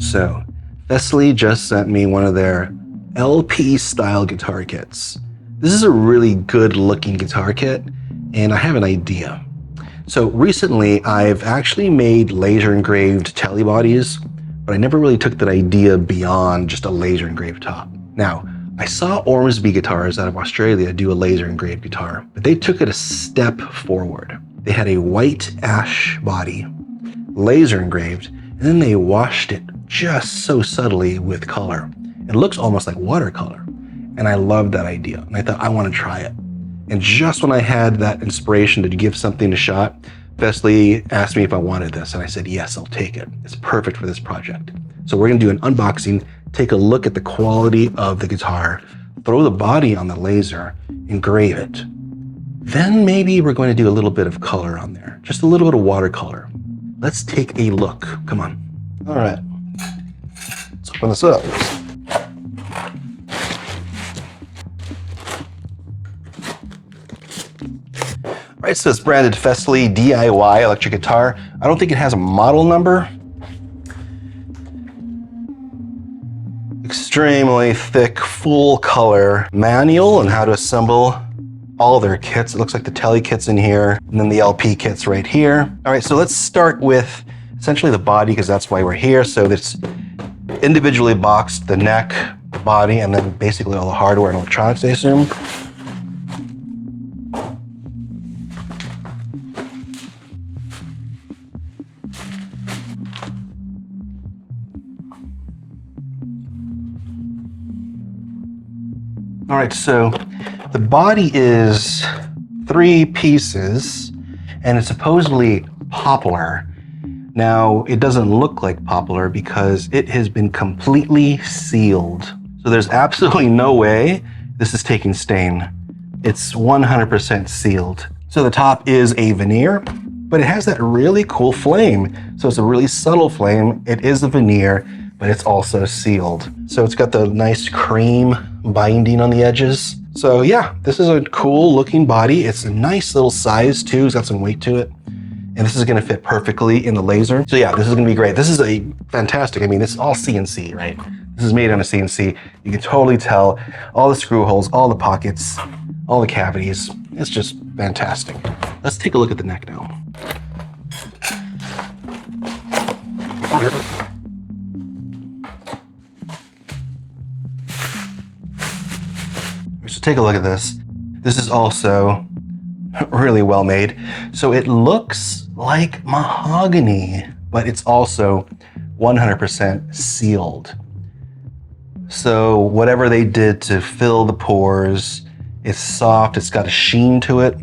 So FESLEY just sent me one of their LP style guitar kits. This is a really good looking guitar kit, and I have an idea. So recently I've actually made laser engraved telly bodies, but I never really took that idea beyond just a laser engraved top. Now, I saw Ormsby Guitars out of Australia do a laser engraved guitar, but they took it a step forward. They had a white ash body, laser engraved, and then they washed it just so subtly with color. It looks almost like watercolor. And I loved that idea. And I thought, I want to try it. And just when I had that inspiration to give something a shot, FESLEY asked me if I wanted this. And I said, yes, I'll take it. It's perfect for this project. So we're going to do an unboxing, take a look at the quality of the guitar, throw the body on the laser, engrave it. Then maybe we're going to do a little bit of color on there, just a little bit of watercolor. Let's take a look. Come on. All right. Let's open this up. All right, so it's branded FESLEY DIY electric guitar. I don't think it has a model number. Extremely thick, full color manual on how to assemble all their kits. It looks like the telly kit's in here, and then the LP kit's right here. All right, so let's start with essentially the body, because that's why we're here. So it's individually boxed, the neck, the body, and then basically all the hardware and electronics, I assume. All right, so the body is 3 pieces, and it's supposedly poplar. Now, it doesn't look like poplar because it has been completely sealed. So there's absolutely no way this is taking stain. It's 100% sealed. So the top is a veneer, but it has that really cool flame. So it's a really subtle flame. It is a veneer, but it's also sealed. So it's got the nice cream binding on the edges. So yeah, this is a cool looking body. It's a nice little size too. It's got some weight to it. And this is gonna fit perfectly in the laser. So yeah, this is gonna be great. This is a fantastic, I mean, this is all CNC, right? This is made on a CNC. You can totally tell all the screw holes, all the pockets, all the cavities. It's just fantastic. Let's take a look at the neck now. So take a look at this. This is also really well made. So it looks like mahogany, but it's also 100% sealed. So whatever they did to fill the pores, it's soft, it's got a sheen to it.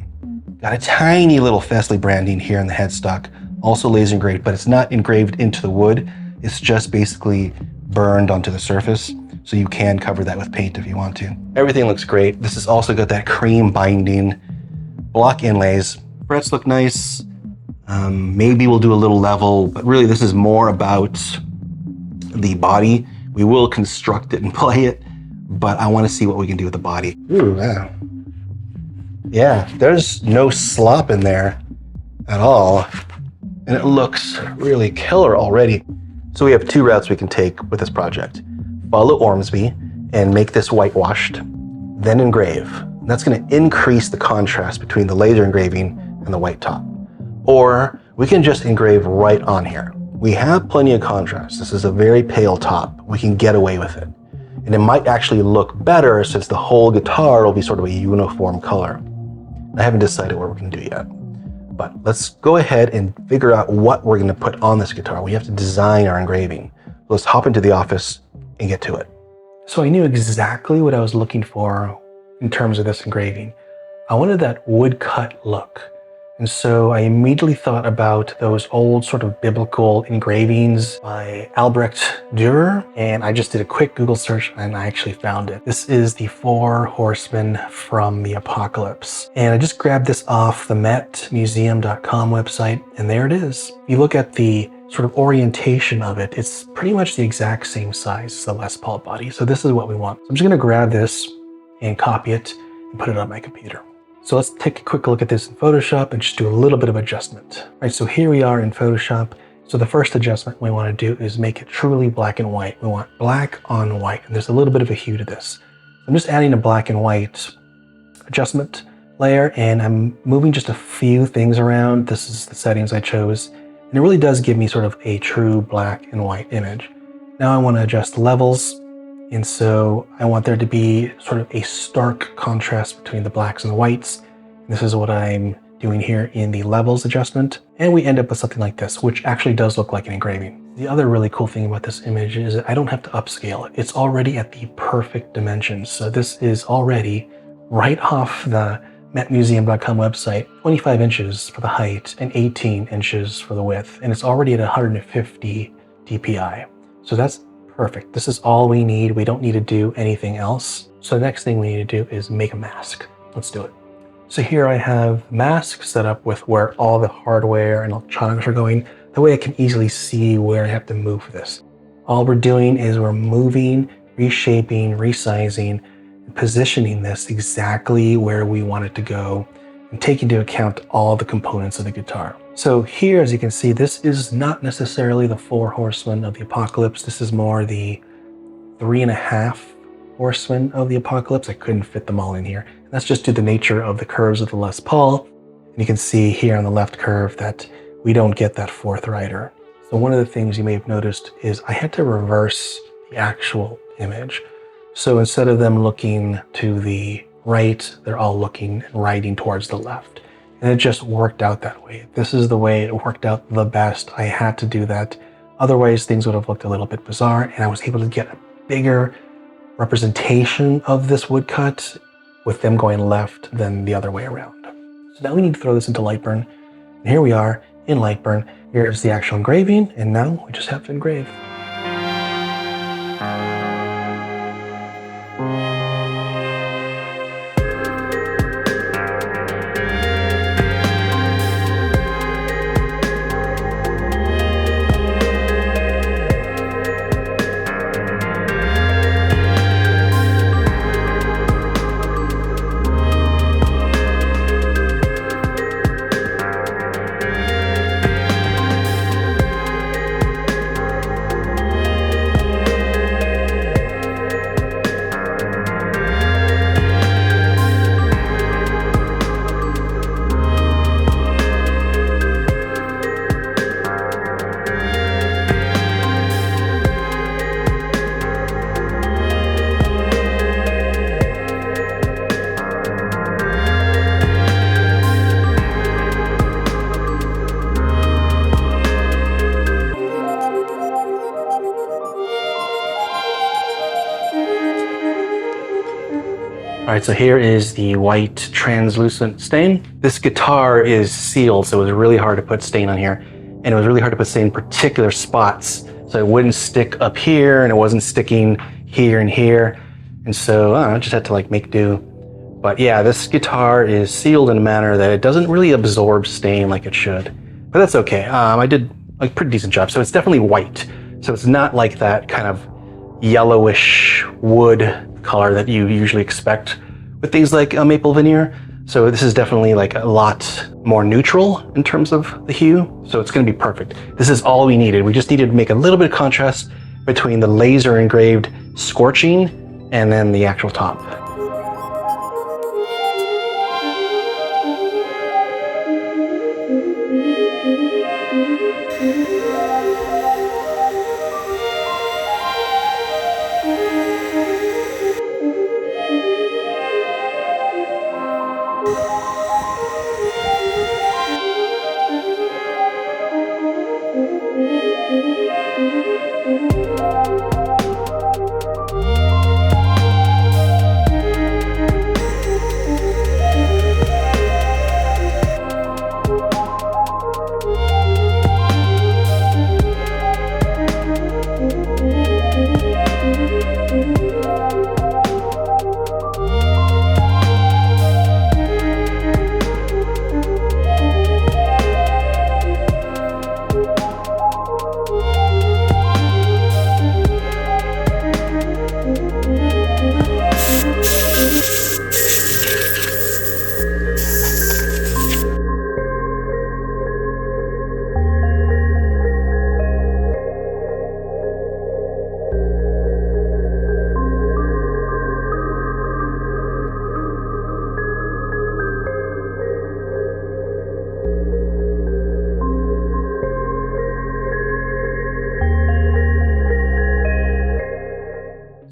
Got a tiny little FESLEY branding here in the headstock, also laser engraved, but it's not engraved into the wood. It's just basically burned onto the surface. So you can cover that with paint if you want to. Everything looks great. This has also got that cream binding, block inlays. Frets look nice. Maybe we'll do a little level, but really this is more about the body. We will construct it and play it, but I want to see what we can do with the body. Ooh, wow. Yeah, there's no slop in there at all. And it looks really killer already. So we have 2 routes we can take with this project. Follow Ormsby and make this whitewashed, then engrave. And that's going to increase the contrast between the laser engraving and the white top. Or we can just engrave right on here. We have plenty of contrast. This is a very pale top. We can get away with it. And it might actually look better since the whole guitar will be sort of a uniform color. I haven't decided what we're going to do yet. But let's go ahead and figure out what we're going to put on this guitar. We have to design our engraving. Let's hop into the office and get to it. So I knew exactly what I was looking for in terms of this engraving. I wanted that woodcut look. And so I immediately thought about those old sort of biblical engravings by Albrecht Dürer, and I just did a quick Google search and I actually found it. This is the 4 Horsemen from the Apocalypse. And I just grabbed this off the metmuseum.com website, and there it is. If you look at the sort of orientation of it, it's pretty much the exact same size as the Les Paul body. So this is what we want. So I'm just gonna grab this and copy it and put it on my computer. So let's take a quick look at this in Photoshop and just do a little bit of adjustment. All right, so here we are in Photoshop. So the first adjustment we want to do is make it truly black and white. We want black on white, and there's a little bit of a hue to this. I'm just adding a black and white adjustment layer, and I'm moving just a few things around. This is the settings I chose, and it really does give me sort of a true black and white image. Now I want to adjust the levels, and so I want there to be sort of a stark contrast between the blacks and the whites. And this is what I'm doing here in the levels adjustment, and we end up with something like this, which actually does look like an engraving. The other really cool thing about this image is that I don't have to upscale it. It's already at the perfect dimensions. So this is already right off the metmuseum.com website, 25 inches for the height and 18 inches for the width, and it's already at 150 dpi. So that's perfect. This is all we need. We don't need to do anything else. So the next thing we need to do is make a mask. Let's do it. So here I have mask set up with where all the hardware and electronics are going. That way I can easily see where I have to move this. All we're doing is we're moving, reshaping, resizing, and positioning this exactly where we want it to go and taking into account all the components of the guitar. So here, as you can see, this is not necessarily the 4 horsemen of the apocalypse. This is more the 3.5 horsemen of the apocalypse. I couldn't fit them all in here. And that's just due to the nature of the curves of the Les Paul. And you can see here on the left curve that we don't get that 4th rider. So one of the things you may have noticed is I had to reverse the actual image. So instead of them looking to the right, they're all looking and riding towards the left. And it just worked out that way. This is the way it worked out the best. I had to do that. Otherwise, things would have looked a little bit bizarre, and I was able to get a bigger representation of this woodcut with them going left than the other way around. So now we need to throw this into Lightburn. And here we are in Lightburn. Here's the actual engraving, and now we just have to engrave. All right, so here is the white translucent stain. This guitar is sealed, so it was really hard to put stain on here. And it was really hard to put stain in particular spots. So it wouldn't stick up here, and it wasn't sticking here and here. And so I just had to like make do. But yeah, this guitar is sealed in a manner that it doesn't really absorb stain like it should. But that's okay. I did a pretty decent job. So it's definitely white. So it's not like that kind of yellowish wood color that you usually expect with things like a maple veneer. So this is definitely like a lot more neutral in terms of the hue. So it's going to be perfect. This is all we needed. We just needed to make a little bit of contrast between the laser engraved scorching and then the actual top.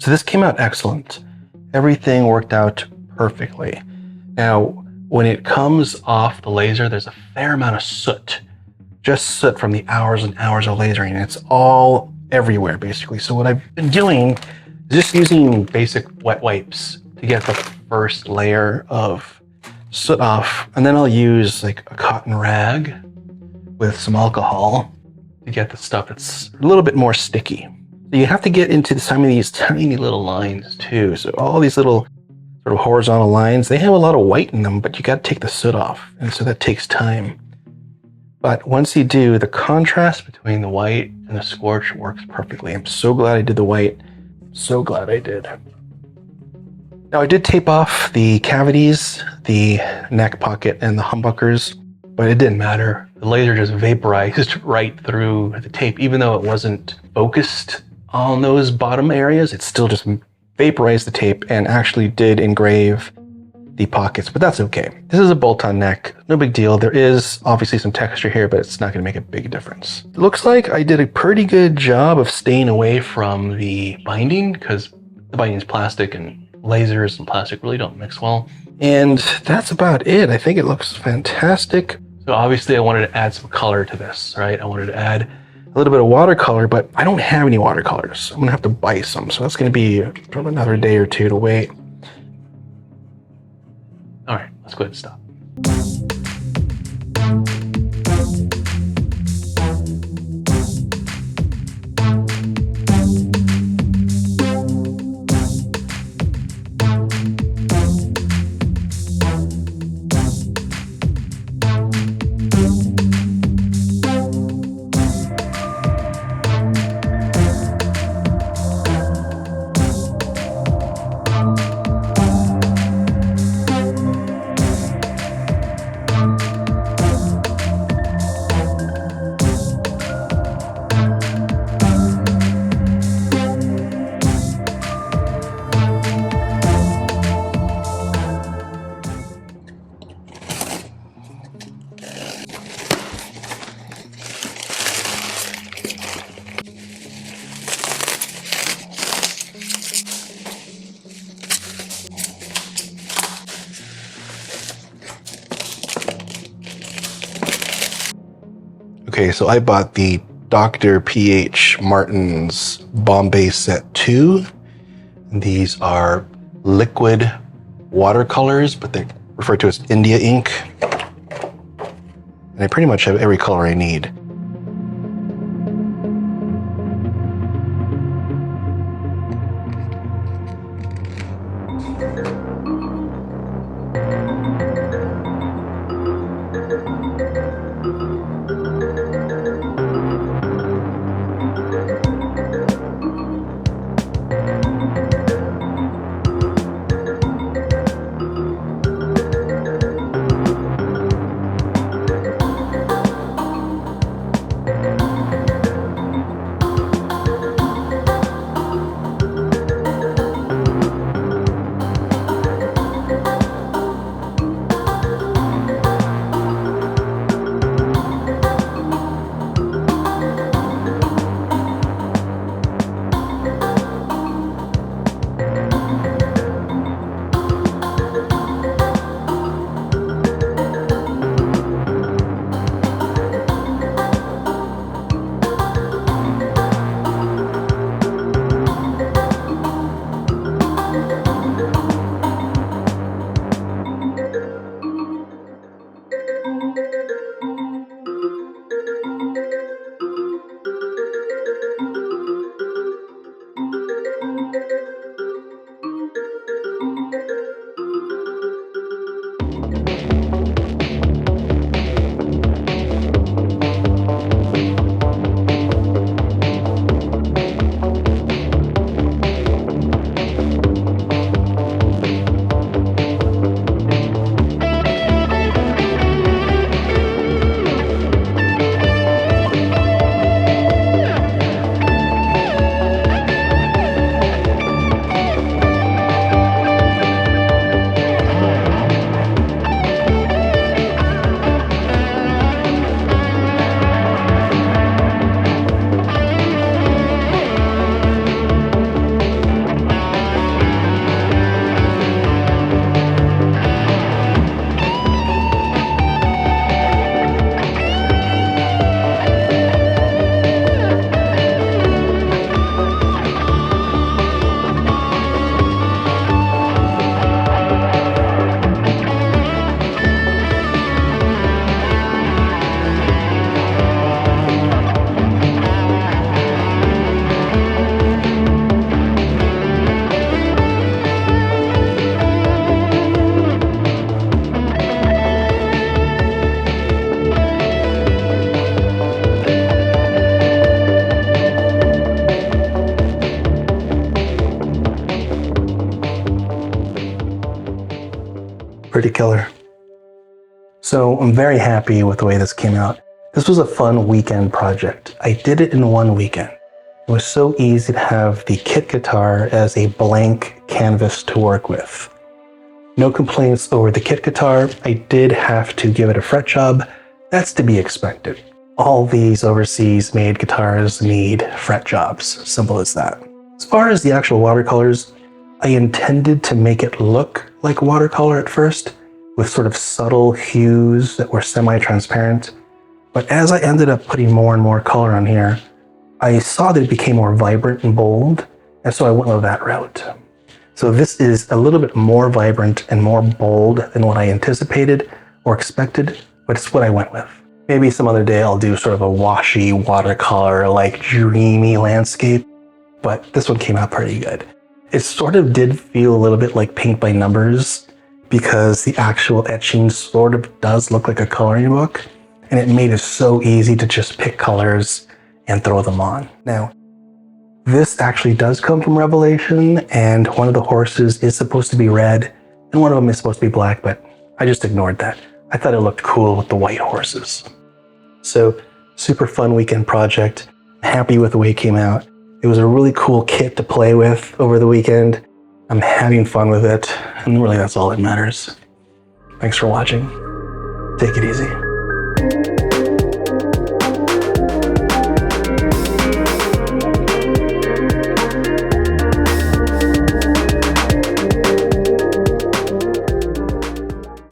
So this came out excellent. Everything worked out perfectly. Now, when it comes off the laser, there's a fair amount of soot. Just soot from the hours and hours of lasering. And it's all everywhere, basically. So what I've been doing is just using basic wet wipes to get the first layer of soot off. And then I'll use like a cotton rag with some alcohol to get the stuff that's a little bit more sticky. So you have to get into some of these tiny little lines too. So all these little sort of horizontal lines, they have a lot of white in them, but you got to take the soot off. And so that takes time. But once you do, the contrast between the white and the scorch works perfectly. I'm so glad I did the white. So glad I did. Now I did tape off the cavities, the neck pocket, and the humbuckers, but it didn't matter. The laser just vaporized right through the tape. Even though it wasn't focused on those bottom areas, it still just vaporized the tape and actually did engrave the pockets, but that's okay. This is a bolt-on neck, no big deal. There is obviously some texture here, but it's not going to make a big difference. It looks like I did a pretty good job of staying away from the binding because the binding is plastic and lasers and plastic really don't mix well. And that's about it. I think it looks fantastic. So obviously I wanted to add some color to this, right? I wanted to add a little bit of watercolor, but I don't have any watercolors. I'm gonna have to buy some. So that's gonna be probably another day or two to wait. All right, let's go ahead and stop. Okay, so I bought the Dr. P.H. Martin's Bombay Set 2. These are liquid watercolors, but they're referred to as India ink. And I pretty much have every color I need. pretty killer. So I'm very happy with the way this came out. This was a fun weekend project. I did it in one weekend. It was so easy to have the kit guitar as a blank canvas to work with. No complaints over the kit guitar. I did have to give it a fret job. That's to be expected. All these overseas made guitars need fret jobs. Simple as that. As far as the actual watercolors, I intended to make it look like watercolor at first, with sort of subtle hues that were semi-transparent. But as I ended up putting more and more color on here, I saw that it became more vibrant and bold, and so I went with that route. So this is a little bit more vibrant and more bold than what I anticipated or expected, but it's what I went with. Maybe some other day I'll do sort of a washy watercolor, like dreamy landscape, but this one came out pretty good. It sort of did feel a little bit like paint by numbers because the actual etching sort of does look like a coloring book, and it made it so easy to just pick colors and throw them on. Now, this actually does come from Revelation, and one of the horses is supposed to be red, and one of them is supposed to be black, but I just ignored that. I thought it looked cool with the white horses. So, super fun weekend project. Happy with the way it came out. It was a really cool kit to play with over the weekend. I'm having fun with it, and really that's all that matters. Thanks for watching. Take it easy.